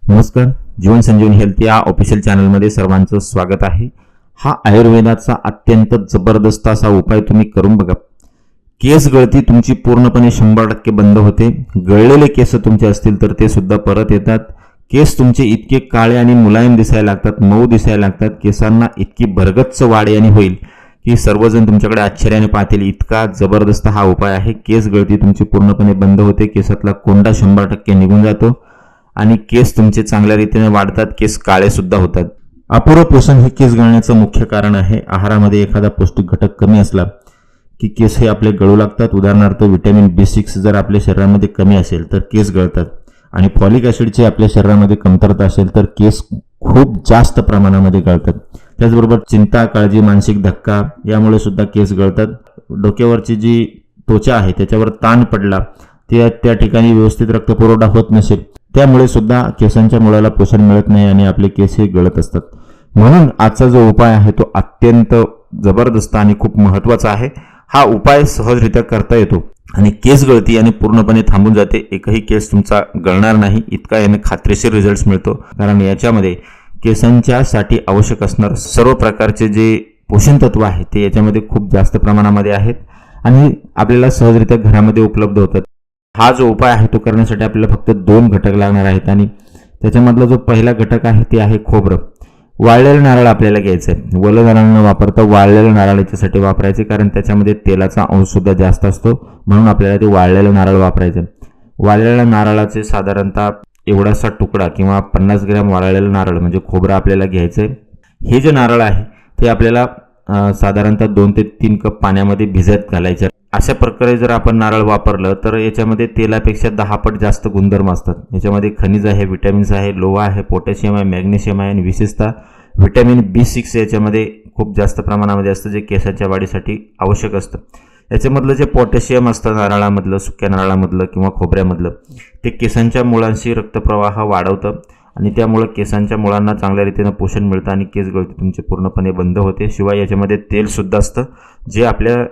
नमस्कार. जीवन संजीवनी हेल्थ या ऑफिशियल चॅनलमध्ये सर्वांचं स्वागत आहे. हा आयुर्वेदाचा अत्यंत जबरदस्त असा उपाय तुम्ही करून बघा. केस गळती तुमची पूर्णपणे 100% बंद होते. गळलेले केस तुमचे असतील तर ते सुद्धा परत येतात. केस तुमचे इतके काळे आणि मुलायम दिसायला लागतात, मऊ दिसायला लागतात. केसांना इतकी भरगच्च वाढ यानी होईल की सर्वजण तुमच्याकडे आश्चर्याने पाहतील. इतका जबरदस्त हा उपाय आहे. केस गळती तुमची पूर्णपणे बंद होते. केसातला कोंडा 100% निघून जातो आणि केस तुमचे चांगल्या रीतीने वाढतात. केस काळे सुद्धा होतात. अपूर्व पोषण हे केस गळण्याचं मुख्य कारण आहे. आहारामध्ये एखादा पौष्टिक घटक कमी असला की केस हे आपले गळू लागतात. उदाहरणार्थ व्हिटॅमिन B6 जर आपल्या शरीरामध्ये कमी असेल तर केस गळतात आणि फॉलिक ॲसिडची आपल्या शरीरामध्ये कमतरता असेल तर केस खूप जास्त प्रमाणामध्ये गळतात. त्याचबरोबर चिंता, काळजी, मानसिक धक्का यामुळे सुद्धा केस गळतात. डोक्यावरची जी त्वचा आहे त्याच्यावर ताण पडला, त्या ठिकाणी व्यवस्थित रक्तपुरवठा होत नसेल त्यामुळे सुद्धा केसांच्या मुळाला पोषण मिळत नाही आणि आपले केस हे गळत असतात. म्हणून आजचा जो उपाय आहे तो अत्यंत जबरदस्त आणि खूप महत्त्वाचा आहे. हा उपाय सहजरित्या करता येतो आणि केस गळती आणि पूर्णपणे थांबून जाते. एकही केस तुमचा गळणार नाही इतका याने खात्रीशीर रिझल्ट मिळतो. कारण याच्यामध्ये केसांच्यासाठी आवश्यक असणार सर्व प्रकारचे जे पोषण तत्व आहे ते याच्यामध्ये खूप जास्त प्रमाणामध्ये आहेत आणि आपल्याला सहजरित्या घरामध्ये उपलब्ध होतात. हा जो उपाय आहे तो करण्यासाठी आपल्याला फक्त 2 घटक लागणार आहेत आणि त्याच्यामधला जो पहिला घटक आहे ते आहे खोबरं. वाळलेलं नारळ आपल्याला घ्यायचं आहे. ओलं नारळ न वापरता वाळलेलं नारळ याच्यासाठी वापरायचे, कारण त्याच्यामध्ये तेलाचा अंश सुद्धा जास्त असतो. म्हणून आपल्याला ते वाळलेलं नारळ वापरायचं. वाळलेल्या नारळाचे साधारणतः एवढासा तुकडा किंवा 50 ग्रॅम वाळलेलं नारळ म्हणजे खोबरं आपल्याला घ्यायचं आहे. हे जे नारळ आहे ते आपल्याला साधारणतः 2 ते 3 कप पाण्यामध्ये भिजत घालायचे. अशा प्रकारे जर आपण नारळ वापरलं तर याच्यामध्ये तेलापेक्षा 10 पट जास्त गुणधर्म असतात. याच्यामध्ये खनिज आहे, विटॅमिन्स आहे, लोहा आहे, पोटॅशियम आहे, मॅग्नेशियम आहे आणि विशेषतः व्हिटॅमिन B6 याच्यामध्ये खूप जास्त प्रमाणामध्ये असतं, जे केसाच्या वाढीसाठी आवश्यक असतं. याच्यामधलं जे पोटॅशियम असतं नारळामधलं, सुक्या नारळामधलं किंवा खोबऱ्यामधलं, ते केसांच्या मुळांशी रक्तप्रवाह वाढवतं आणि त्यामुळे केसांच्या मुळांना चांगल्या रीतीनं पोषण मिळतं आणि केस गळती तुमची पूर्णपणे बंद होते. शिवाय याच्यामध्ये तेलसुद्धा असतं जे आपल्या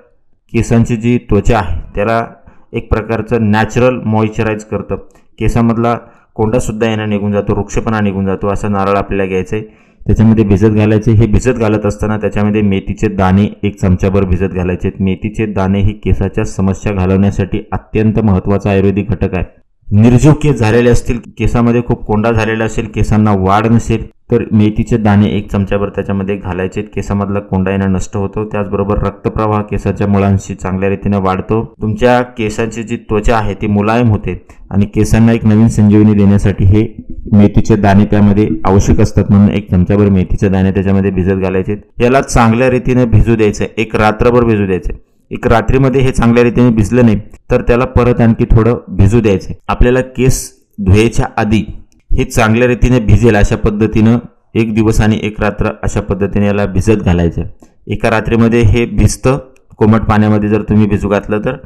केसांची जी त्वचा आहे त्याला एक प्रकारचं नॅचरल मॉइश्चराईज करतं. केसामधला कोंडासुद्धा यानं निघून जातो, वृक्षपणा निघून जातो. असं नारळ आपल्याला घ्यायचं आहे. त्याच्यामध्ये भिजत घालायचे. हे भिजत घालत असताना त्याच्यामध्ये मेथीचे दाणे 1 चमचाभर भिजत घालायचे. मेथीचे दाणे ही केसाच्या समस्या घालवण्यासाठी अत्यंत महत्त्वाचा आयुर्वेदिक घटक आहे. निर्जीव केस झालेले असतील, केसामध्ये खूप कोंडा झालेला असेल, केसांना वाढ नसेल तर मेथीचे दाणे 1 चमचाभर त्याच्यामध्ये घालायचे. केसामधला कोंडा येणं नष्ट होतो. त्याचबरोबर रक्तप्रवाह केसाच्या मुळांशी चांगल्या रीतीने वाढतो. तुमच्या केसांची जी त्वचा आहे ती मुलायम होते आणि केसांना एक नवीन संजीवनी देण्यासाठी हे मेथीचे दाणे त्यामध्ये आवश्यक असतात. म्हणून 1 चमचाभर मेथीचे दाणे त्याच्यामध्ये भिजत घालायचे. याला चांगल्या रीतीने भिजू द्यायचं. 1 रात्रभर भिजू द्यायचं. 1 रात्रीमध्ये हे चांगल्या रीतीने भिजलं नाही तर त्याला परत आणखी थोडं भिजू द्यायचं. आपल्याला केस धुवायच्या आधी हे चांगल्या रीतीने भिजेल अशा पद्धतीनं 1 दिवस आणि 1 रात्र अशा पद्धतीने याला भिजत घालायचं. एका रात्रीमध्ये हे भिजतं. कोमट पाण्यामध्ये जर तुम्ही भिजू घातलं तर,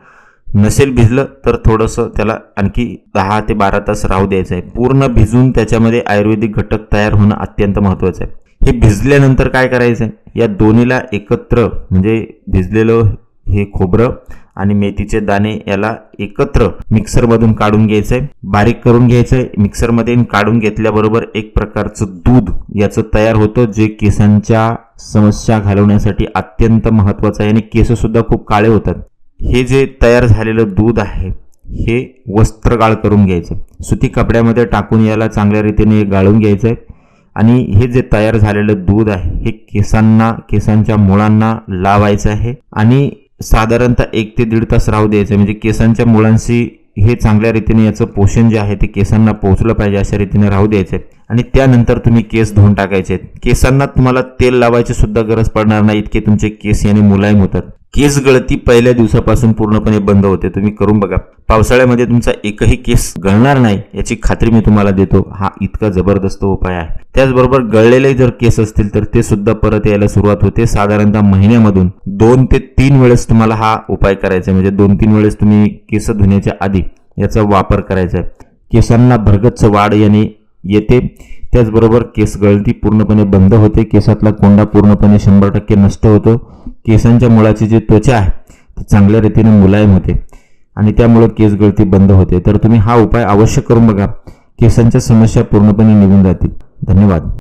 नसेल भिजलं तर थोडंसं त्याला आणखी 10 ते 12 तास राहू द्यायचं आहे. पूर्ण भिजून त्याच्यामध्ये आयुर्वेदिक घटक तयार होणं अत्यंत महत्त्वाचं आहे. हे भिजल्यानंतर काय करायचं आहे, या दोन्हीला एकत्र म्हणजे भिजलेलं हे खोबरं आणि मेथीचे दाणे याला एकत्र मिक्सरमधून काढून घ्यायचं आहे, बारीक करून घ्यायचं आहे. मिक्सरमध्ये काढून घेतल्याबरोबर एक प्रकारचं दूध याचं तयार होतं, जे केसांच्या समस्या घालवण्यासाठी अत्यंत महत्त्वाचं आहे आणि केससुद्धा खूप काळे होतात. हे जे तयार झालेलं दूध आहे हे वस्त्रगाळ करून घ्यायचं. सुती कपड्यामध्ये टाकून याला चांगल्या रीतीने गाळून घ्यायचं आहे आणि हे जे तयार झालेलं दूध आहे हे केसांच्या मुळांना लावायचं आहे आणि साधारणतः 1 ते 1.5 तास राहू द्यायचं. म्हणजे केसांच्या मुळांशी हे चांगल्या रीतीने याचं पोषण जे आहे ते केसांना पोहोचलं पाहिजे अशा रीतीने राहू द्यायचं आणि त्यानंतर तुम्ही केस धुवून टाकायचे. केसांना तुम्हाला तेल लावायची सुद्धा गरज पडणार नाही, इतके तुमचे केस याने मुलायम होतात. केस गळती पहिल्या दिवसापासून पूर्णपणे बंद होते. तुम्ही करून बघा. पावसाळ्यामध्ये तुमचा एकही केस गळणार नाही याची खात्री मी तुम्हाला देतो. हा इतका जबरदस्त उपाय आहे. त्याचबरोबर गळलेले जर केस असतील तर ते सुद्धा परत यायला सुरुवात होते. साधारणतः महिन्यामधून 2 ते 3 वेळेस तुम्हाला हा उपाय करायचा आहे. म्हणजे 2-3 वेळेस तुम्ही केस धुण्याच्या आधी याचा वापर करायचा आहे. केसांना भरगच्च वाढ याने येते. त्याचबरोबर केस गळती पूर्णपणे बंद होते. केसातला कोंडा पूर्णपणे 100% नष्ट होतो. केसांच्या मुळाची जी त्वचा आहे ती चांगल्या रीतीने मुलायम होते आणि त्यामुळे केस गळती बंद होते. तर तुम्ही हा उपाय अवश्य करून बघा. केसांच्या समस्या पूर्णपणे निघून जातील. धन्यवाद.